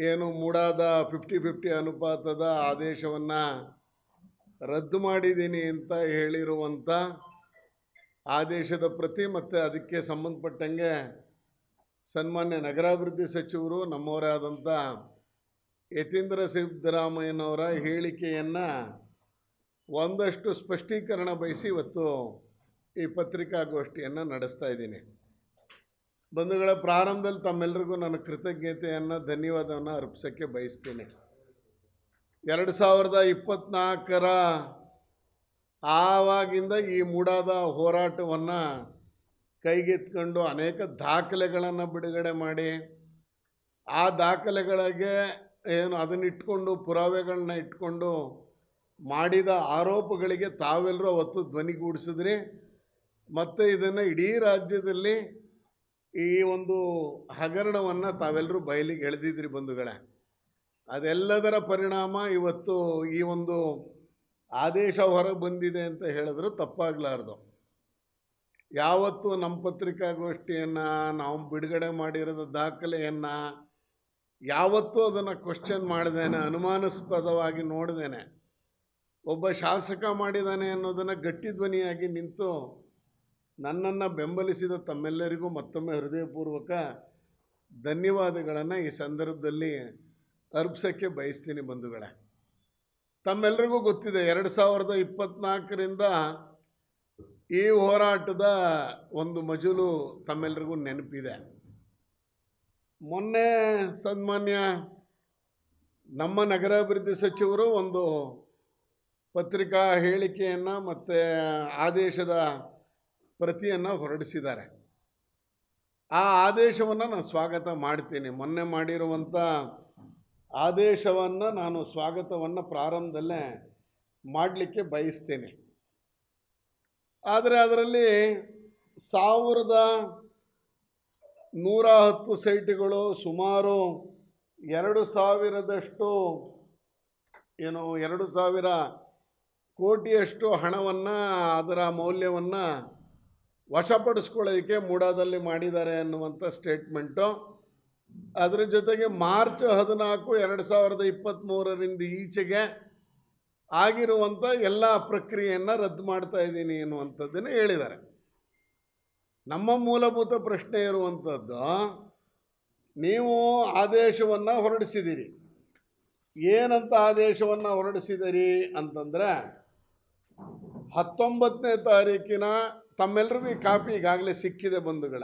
ಏನು ಮೂಡಾದ 50-50 ಅನುಪಾತದ ಆದೇಶವನ್ನು ರದ್ದು ಮಾಡಿದ್ದೀನಿ ಅಂತ ಹೇಳಿರುವಂಥ ಆದೇಶದ ಪ್ರತಿ ಮತ್ತು ಅದಕ್ಕೆ ಸಂಬಂಧಪಟ್ಟಂಗೆ ಸನ್ಮಾನ್ಯ ನಗರಾಭಿವೃದ್ಧಿ ಸಚಿವರು ನಮ್ಮವರೇ ಆದಂಥ ಯತೀಂದ್ರ ಸಿದ್ದರಾಮಯ್ಯನವರ ಹೇಳಿಕೆಯನ್ನು ಒಂದಷ್ಟು ಸ್ಪಷ್ಟೀಕರಣ ಬಯಸಿ ಇವತ್ತು ಈ ಪತ್ರಿಕಾಗೋಷ್ಠಿಯನ್ನು ನಡೆಸ್ತಾ ಇದ್ದೀನಿ. ಬಂಧುಗಳ, ಪ್ರಾರಂಭದಲ್ಲಿ ತಮ್ಮೆಲ್ಲರಿಗೂ ನನ್ನ ಕೃತಜ್ಞತೆಯನ್ನು ಧನ್ಯವಾದವನ್ನು ಅರ್ಪಿಸೋಕ್ಕೆ ಬಯಸ್ತೀನಿ. 2024ರ ಆವಾಗಿಂದ ಈ ಮೂಡಾದ ಹೋರಾಟವನ್ನು ಕೈಗೆತ್ಕೊಂಡು ಅನೇಕ ದಾಖಲೆಗಳನ್ನು ಬಿಡುಗಡೆ ಮಾಡಿ ಆ ದಾಖಲೆಗಳಿಗೆ ಅದನ್ನಿಟ್ಕೊಂಡು ಪುರಾವೆಗಳನ್ನ ಇಟ್ಕೊಂಡು ಮಾಡಿದ ಆರೋಪಗಳಿಗೆ ತಾವೆಲ್ಲರೂ ಅವತ್ತು ಧ್ವನಿಗೂಡಿಸಿದ್ರಿ. ಮತ್ತು ಇದನ್ನು ಇಡೀ ರಾಜ್ಯದಲ್ಲಿ ಈ ಒಂದು ಹಗರಣವನ್ನು ತಾವೆಲ್ಲರೂ ಬಯಲಿಗೆ ಎಳೆದಿದ್ರಿ ಬಂಧುಗಳೇ. ಅದೆಲ್ಲದರ ಪರಿಣಾಮ ಇವತ್ತು ಈ ಒಂದು ಆದೇಶ ಹೊರಗೆ ಬಂದಿದೆ ಅಂತ ಹೇಳಿದ್ರು ತಪ್ಪಾಗಲಾರ್ದು. ಯಾವತ್ತು ನಮ್ಮ ಪತ್ರಿಕಾಗೋಷ್ಠಿಯನ್ನು ನಾವು ಬಿಡುಗಡೆ ಮಾಡಿರೋದ ದಾಖಲೆಯನ್ನು ಯಾವತ್ತೂ ಅದನ್ನು ಕ್ವಶನ್ ಮಾಡ್ದೇನೆ, ಅನುಮಾನಾಸ್ಪದವಾಗಿ ನೋಡ್ದೇನೆ ಒಬ್ಬ ಶಾಸಕ ಮಾಡಿದ್ದಾನೆ ಅನ್ನೋದನ್ನು ಗಟ್ಟಿ ಧ್ವನಿಯಾಗಿ ನಿಂತು ನನ್ನನ್ನು ಬೆಂಬಲಿಸಿದ ತಮ್ಮೆಲ್ಲರಿಗೂ ಮತ್ತೊಮ್ಮೆ ಹೃದಯಪೂರ್ವಕ ಧನ್ಯವಾದಗಳನ್ನು ಈ ಸಂದರ್ಭದಲ್ಲಿ ಅರ್ಪಿಸೋಕ್ಕೆ ಬಯಸ್ತೀನಿ ಬಂಧುಗಳೇ. ತಮ್ಮೆಲ್ಲರಿಗೂ ಗೊತ್ತಿದೆ 2024ರಿಂದ ಈ ಹೋರಾಟದ ಒಂದು ಮಜಲು ತಮ್ಮೆಲ್ಲರಿಗೂ ನೆನಪಿದೆ. ಮೊನ್ನೆ ಸನ್ಮಾನ್ಯ ನಮ್ಮ ನಗರಾಭಿವೃದ್ಧಿ ಸಚಿವರು ಒಂದು ಪತ್ರಿಕಾ ಹೇಳಿಕೆಯನ್ನು ಮತ್ತು ಆದೇಶದ ಪ್ರತಿಯನ್ನು ಹೊರಡಿಸಿದ್ದಾರೆ. ಆ ಆದೇಶವನ್ನು ನಾನು ಸ್ವಾಗತ ಮಾಡ್ತೀನಿ. ಮೊನ್ನೆ ಮಾಡಿರುವಂಥ ಆದೇಶವನ್ನು ನಾನು ಸ್ವಾಗತವನ್ನು ಪ್ರಾರಂಭದಲ್ಲೇ ಮಾಡಲಿಕ್ಕೆ ಬಯಸ್ತೇನೆ. ಆದರೆ ಅದರಲ್ಲಿ 1110 ಸೈಟ್ಗಳು, ಸುಮಾರು 2000ದಷ್ಟು 2000 ಕೋಟಿಯಷ್ಟು ಹಣವನ್ನು, ಅದರ ಮೌಲ್ಯವನ್ನು ವಶಪಡಿಸ್ಕೊಳ್ಳೋದಕ್ಕೆ ಮೂಡಾದಲ್ಲಿ ಮಾಡಿದ್ದಾರೆ ಅನ್ನುವಂಥ ಸ್ಟೇಟ್ಮೆಂಟು. ಅದರ ಜೊತೆಗೆ ಮಾರ್ಚ್ 14, 2023ರಿಂದ ಈಚೆಗೆ ಆಗಿರುವಂಥ ಎಲ್ಲ ಪ್ರಕ್ರಿಯೆಯನ್ನು ರದ್ದು ಮಾಡ್ತಾ ಇದ್ದೀನಿ ಎನ್ನುವಂಥದ್ದನ್ನು ಹೇಳಿದ್ದಾರೆ. ನಮ್ಮ ಮೂಲಭೂತ ಪ್ರಶ್ನೆ ಇರುವಂಥದ್ದು, ನೀವು ಆದೇಶವನ್ನು ಹೊರಡಿಸಿದ್ದೀರಿ, ಏನಂತ ಆದೇಶವನ್ನು ಹೊರಡಿಸಿದಿರಿ ಅಂತಂದರೆ 19ನೇ ತಾರೀಕಿನ ತಮ್ಮೆಲ್ಲರಿಗೂ ಈ ಕಾಪಿ ಈಗಾಗಲೇ ಸಿಕ್ಕಿದೆ ಬಂಧುಗಳ.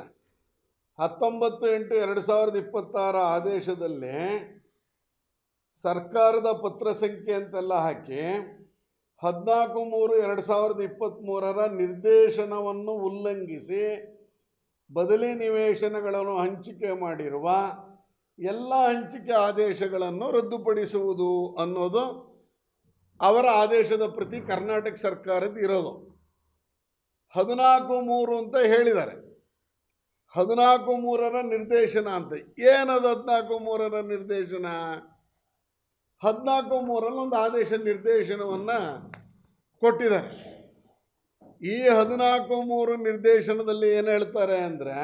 19/8/2026 ಆದೇಶದಲ್ಲಿ ಸರ್ಕಾರದ ಪತ್ರ ಸಂಖ್ಯೆ ಅಂತೆಲ್ಲ ಹಾಕಿ 14/3/2023 ನಿರ್ದೇಶನವನ್ನು ಉಲ್ಲಂಘಿಸಿ ಬದಲಿ ನಿವೇಶನಗಳನ್ನು ಹಂಚಿಕೆ ಮಾಡಿರುವ ಎಲ್ಲ ಹಂಚಿಕೆ ಆದೇಶಗಳನ್ನು ರದ್ದುಪಡಿಸುವುದು ಅನ್ನೋದು ಅವರ ಆದೇಶದ ಪ್ರತಿ ಕರ್ನಾಟಕ ಸರ್ಕಾರದ ಇರೋದು. 14/3 ಅಂತ ಹೇಳಿದ್ದಾರೆ. 14/3 ನಿರ್ದೇಶನ ಅಂತ. ಏನದು 14/3 ನಿರ್ದೇಶನ? 14/3 ಒಂದು ಆದೇಶ ನಿರ್ದೇಶನವನ್ನು ಕೊಟ್ಟಿದ್ದಾರೆ. ಈ 14/3 ನಿರ್ದೇಶನದಲ್ಲಿ ಏನು ಹೇಳ್ತಾರೆ ಅಂದರೆ,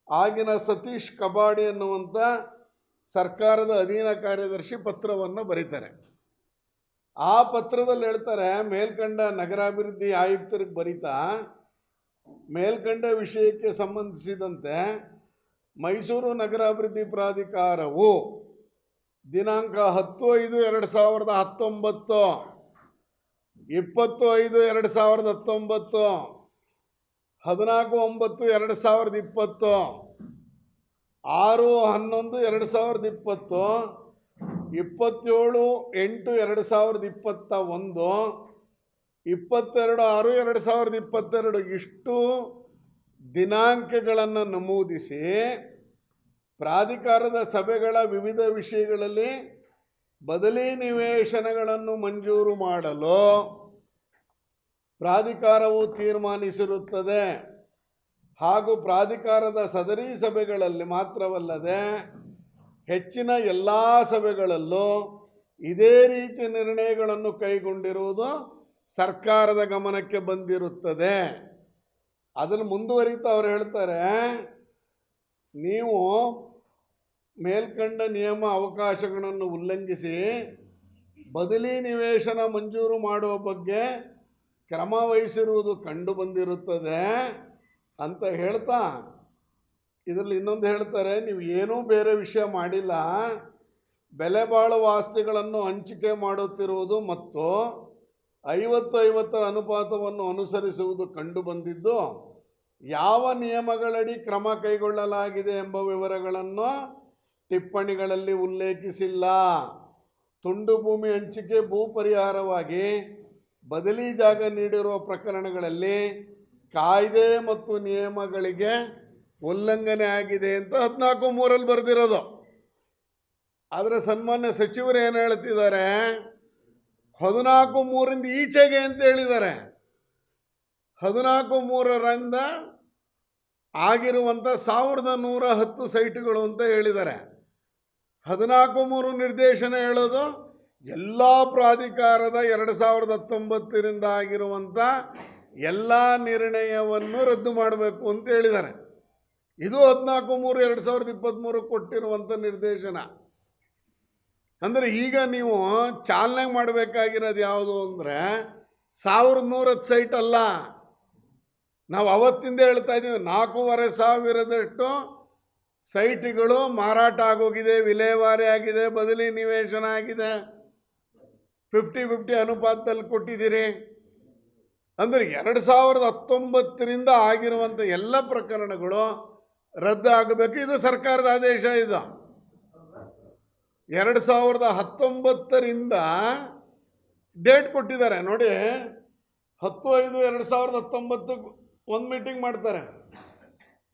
ಆಗಿನ ಸತೀಶ್ ಕಬಾಡಿ ಅನ್ನುವಂಥ ಸರ್ಕಾರದ ಅಧೀನ ಕಾರ್ಯದರ್ಶಿ ಪತ್ರವನ್ನು ಬರೀತಾರೆ. ಆ ಪತ್ರದಲ್ಲಿ ಹೇಳ್ತಾರೆ, ಮೇಲ್ಕಂಡ ನಗರಾಭಿವೃದ್ಧಿ ಆಯುಕ್ತರಿಗೆ ಬರೀತಾ, ಮೇಲ್ಕಂಡ ವಿಷಯಕ್ಕೆ ಸಂಬಂಧಿಸಿದಂತೆ ಮೈಸೂರು ನಗರಾಭಿವೃದ್ಧಿ ಪ್ರಾಧಿಕಾರವು ದಿನಾಂಕ 10/5/2019, 20/5/2019, 14/9/2020, 6/11/2020, 27/8/2021, 22/6/2022 ಇಷ್ಟು ದಿನಾಂಕಗಳನ್ನು ನಮೂದಿಸಿ ಪ್ರಾಧಿಕಾರದ ಸಭೆಗಳ ವಿವಿಧ ವಿಷಯಗಳಲ್ಲಿ ಬದಲಿ ನಿವೇಶನಗಳನ್ನು ಮಂಜೂರು ಮಾಡಲು ಪ್ರಾಧಿಕಾರವು ತೀರ್ಮಾನಿಸಿರುತ್ತದೆ. ಹಾಗೂ ಪ್ರಾಧಿಕಾರದ ಸದರಿ ಸಭೆಗಳಲ್ಲಿ ಮಾತ್ರವಲ್ಲದೆ ಹೆಚ್ಚಿನ ಎಲ್ಲ ಸಭೆಗಳಲ್ಲೂ ಇದೇ ರೀತಿ ನಿರ್ಣಯಗಳನ್ನು ಕೈಗೊಂಡಿರುವುದು ಸರ್ಕಾರದ ಗಮನಕ್ಕೆ ಬಂದಿರುತ್ತದೆ. ಅದನ್ನು ಮುಂದುವರಿತಾ ಅವರು ಹೇಳ್ತಾರೆ, ನೀವು ಮೇಲ್ಕಂಡ ನಿಯಮ ಅವಕಾಶಗಳನ್ನು ಉಲ್ಲಂಘಿಸಿ ಬದಲಿ ನಿವೇಶನ ಮಂಜೂರು ಮಾಡುವ ಬಗ್ಗೆ ಕ್ರಮ ವಹಿಸಿರುವುದು ಕಂಡು ಬಂದಿರುತ್ತದೆ ಅಂತ ಹೇಳ್ತಾ ಇದರಲ್ಲಿ ಇನ್ನೊಂದು ಹೇಳ್ತಾರೆ, ನೀವು ಏನೂ ಬೇರೆ ವಿಷಯ ಮಾಡಿಲ್ಲ, ಬೆಲೆ ಬಾಳುವ ಆಸ್ತಿಗಳನ್ನು ಹಂಚಿಕೆ ಮಾಡುತ್ತಿರುವುದು ಮತ್ತು 50-50 ಅನುಪಾತವನ್ನು ಅನುಸರಿಸುವುದು ಕಂಡು ಬಂದಿದ್ದು, ಯಾವ ನಿಯಮಗಳಡಿ ಕ್ರಮ ಕೈಗೊಳ್ಳಲಾಗಿದೆ ಎಂಬ ವಿವರಗಳನ್ನು ಟಿಪ್ಪಣಿಗಳಲ್ಲಿ ಉಲ್ಲೇಖಿಸಿಲ್ಲ. ತುಂಡು ಭೂಮಿ ಹಂಚಿಕೆ ಭೂ ಪರಿಹಾರವಾಗಿ ಬದಲಿ ಜಾಗ ನೀಡಿರುವ ಪ್ರಕರಣಗಳಲ್ಲಿ ಕಾಯ್ದೆ ಮತ್ತು ನಿಯಮಗಳಿಗೆ ಉಲ್ಲಂಘನೆ ಆಗಿದೆ ಅಂತ 14(3) ಬರೆದಿರೋದು. ಆದರೆ ಸನ್ಮಾನ್ಯ ಸಚಿವರು ಏನು ಹೇಳ್ತಿದ್ದಾರೆ, 14(3) ಈಚೆಗೆ ಅಂತ ಹೇಳಿದ್ದಾರೆ. 14(3) ಆಗಿರುವಂಥ 1110 ಸೈಟ್ಗಳು ಅಂತ ಹೇಳಿದ್ದಾರೆ. 14(3) ನಿರ್ದೇಶನ ಹೇಳೋದು ಎಲ್ಲ ಪ್ರಾಧಿಕಾರದ 2019 ಆಗಿರುವಂಥ ಎಲ್ಲ ನಿರ್ಣಯವನ್ನು ರದ್ದು ಮಾಡಬೇಕು ಅಂತ ಹೇಳಿದ್ದಾರೆ. ಇದು 14(3)2023 ಕೊಟ್ಟಿರುವಂಥ ನಿರ್ದೇಶನ. ಅಂದರೆ ಈಗ ನೀವು ಚಾಲನೆ ಮಾಡಬೇಕಾಗಿರೋದು ಯಾವುದು ಅಂದರೆ 1110 ಸೈಟ್ ಅಲ್ಲ. ನಾವು ಅವತ್ತಿಂದ ಹೇಳ್ತಾ ಇದ್ದೀವಿ, 4500 ಸೈಟ್ಗಳು ಮಾರಾಟ ಆಗೋಗಿದೆ, ವಿಲೇವಾರಿ ಆಗಿದೆ, ಬದಲಿ ನಿವೇಶನ ಆಗಿದೆ, 50-50 ಅನುಪಾತದಲ್ಲಿ ಕೊಟ್ಟಿದ್ದೀರಿ. ಅಂದರೆ 2019 ಆಗಿರುವಂಥ ಎಲ್ಲ ಪ್ರಕರಣಗಳು ರದ್ದು ಆಗಬೇಕು. ಇದು ಸರ್ಕಾರದ ಆದೇಶ. ಇದು 2019 ಡೇಟ್ ಕೊಟ್ಟಿದ್ದಾರೆ ನೋಡಿ. 10/5/2019 ಒಂದು ಮೀಟಿಂಗ್ ಮಾಡ್ತಾರೆ,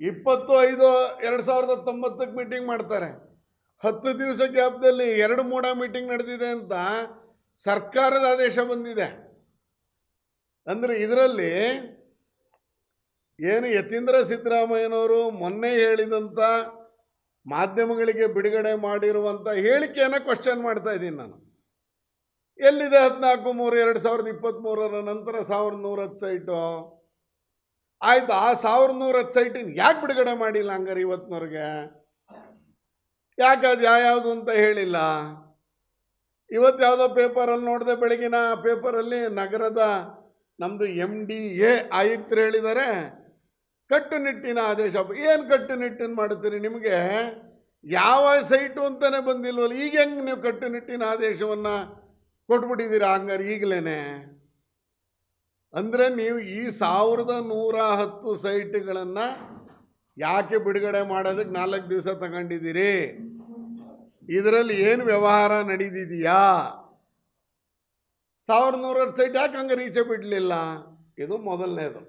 20/5/2019 ಮೀಟಿಂಗ್ ಮಾಡ್ತಾರೆ. 10 ದಿವಸ ಗ್ಯಾಪ್ದಲ್ಲಿ 2 ಮೀಟಿಂಗ್ ನಡೆದಿದೆ ಅಂತ ಸರ್ಕಾರದ ಆದೇಶ ಬಂದಿದೆ. ಅಂದರೆ ಇದರಲ್ಲಿ ಏನು ಯತೀಂದ್ರ ಸಿದ್ದರಾಮಯ್ಯನವರು ಮೊನ್ನೆ ಹೇಳಿದಂಥ ಮಾಧ್ಯಮಗಳಿಗೆ ಬಿಡುಗಡೆ ಮಾಡಿರುವಂಥ ಹೇಳಿಕೆಯನ್ನು ಕ್ವಶನ್ ಮಾಡ್ತಾ ಇದ್ದೀನಿ ನಾನು. ಎಲ್ಲಿದೆ 14/3/2023 ನಂತರ 1110 ಸೈಟು? ಆಯ್ತು, ಆ 1110 ಸೈಟಿನ ಯಾಕೆ ಬಿಡುಗಡೆ ಮಾಡಿಲ್ಲ ಹಂಗಾರೆ ಇವತ್ತಿನವ್ರಿಗೆ? ಯಾಕೆ ಅದು ಯಾವ್ಯಾವುದು ಅಂತ ಹೇಳಿಲ್ಲ? ಇವತ್ತು ಯಾವುದೋ ಪೇಪರಲ್ಲಿ ನೋಡಿದೆ, ಬೆಳಗಿನ ಪೇಪರಲ್ಲಿ ನಗರದ ನಮ್ಮದು MDA ಆಯುಕ್ತರು ಹೇಳಿದ್ದಾರೆ ಕಟ್ಟುನಿಟ್ಟಿನ ಆದೇಶ. ಏನು ಕಟ್ಟುನಿಟ್ಟಿನ ಮಾಡುತ್ತೀರಿ? ನಿಮಗೆ ಯಾವ ಸೈಟು ಅಂತಲೇ ಬಂದಿಲ್ವಲ್ಲ, ಈಗ ಹೆಂಗೆ ನೀವು ಕಟ್ಟುನಿಟ್ಟಿನ ಆದೇಶವನ್ನು ಕೊಟ್ಬಿಟ್ಟಿದ್ದೀರಾ ಹಂಗಾರೆ ಈಗಲೇ? ಅಂದರೆ ನೀವು ಈ 1110 ಸೈಟ್ಗಳನ್ನು ಯಾಕೆ ಬಿಡುಗಡೆ ಮಾಡೋದಕ್ಕೆ 4 ದಿವಸ ತಗೊಂಡಿದ್ದೀರಿ? ಇದರಲ್ಲಿ ಏನು ವ್ಯವಹಾರ ನಡೆದಿದೆಯಾ? 1110 ಸೈಟ್ ಯಾಕೆ ಹಂಗೆ ಈಚೆ ಬಿಡಲಿಲ್ಲ? ಇದು ಮೊದಲನೇದು.